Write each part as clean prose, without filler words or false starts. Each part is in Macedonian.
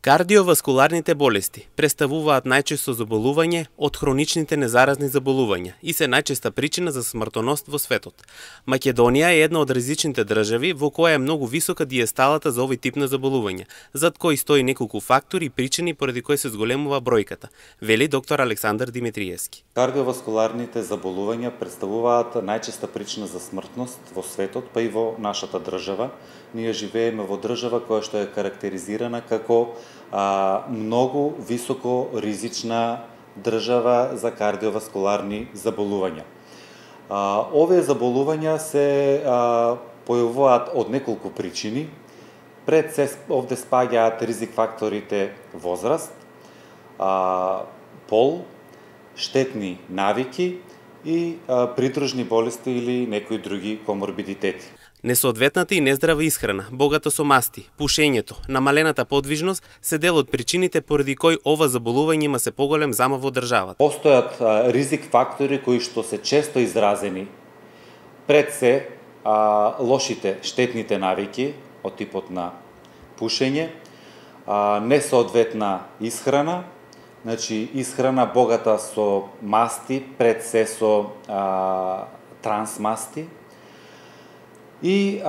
Кардиоваскуларните болести представуваат најчесто заболување од хроничните незаразни заболувања и се најчеста причина за смртоност во светот. Македонија е една од ризичните држави во која е многу висока диесталата за овој тип на заболувања, зад кои стои неколку фактори и причини поради кои се зголемува бројката, вели доктор Александар Димитриевски. Кардиоваскуларните заболувања представуваат најчеста причина за смртност во светот, па и во нашата држава. Ние живееме во држава која што е карактеризирана како многу високо ризична држава за кардиоваскуларни заболувања. Овие заболувања се појавуваат од неколку причини. Пред се овде спаѓаат ризик факторите возраст, пол, штетни навики и придружни болести или некои други коморбидитети. Несоодветната и нездрава исхрана, богата со масти, пушењето, намалената подвижност се дел од причините поради кои ова заболување има се поголем замав во државата. Постојат ризик фактори кои што се често изразени. Пред се лошите, штетните навики од типот на пушење, несоодветна исхрана, значи исхрана богата со масти, пред се со трансмасти. И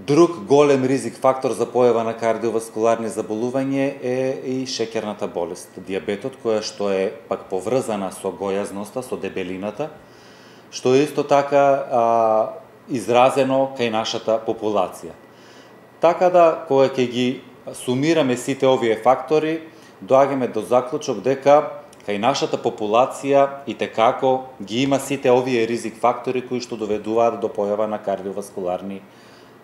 друг голем ризик фактор за појава на кардиоваскуларни заболување е и шеќерната болест, дијабетот, која што е пак поврзана со гојазноста, со дебелината, што е исто така изразено кај нашата популација. Така да, кога ќе ги сумираме сите овие фактори, доаѓаме до заклучок дека кај нашата популација и текако ги има сите овие ризик фактори кои што доведуваат до појава на кардиоваскуларни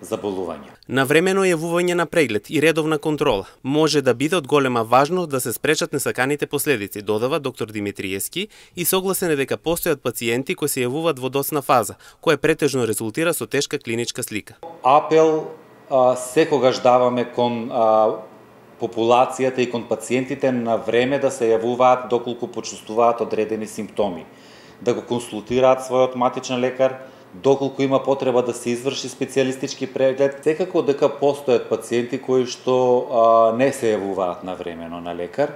заболувања. Навремено јавување на преглед и редовна контрола може да биде од голема важност да се спречат несаканите последици, додава доктор Димитриевски, и согласен е дека постојат пациенти кои се јавуваат во доцна фаза, која претежно резултира со тешка клиничка слика. Апел секогаш даваме кон популацијата и кон пациентите на време да се јавуваат доколку почувствуваат одредени симптоми, да го консултираат својот матичен лекар, доколку има потреба да се изврши специјалистички преглед. Секако дека постојат пациенти кои што не се јавуваат навремено на лекар,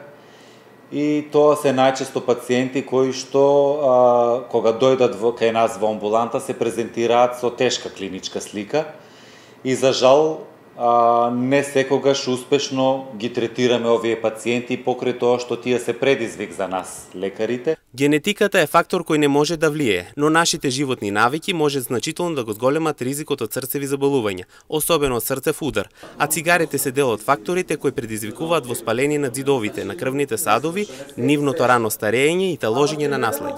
и тоа се најчесто пациенти кои што кога дојдат кај нас во амбуланта се презентираат со тешка клиничка слика и за жал не секогаш успешно ги третираме овие пациенти покрај тоа што тие се предизвик за нас, лекарите. Генетиката е фактор кој не може да влијае, но нашите животни навики може значително да го зголемат ризикот од срцеви заболувања, особено од срцев удар, а цигарите се дел од факторите кои предизвикуваат воспаление на ѕидовите, на крвните садови, нивното рано старење и таложење на наслаги.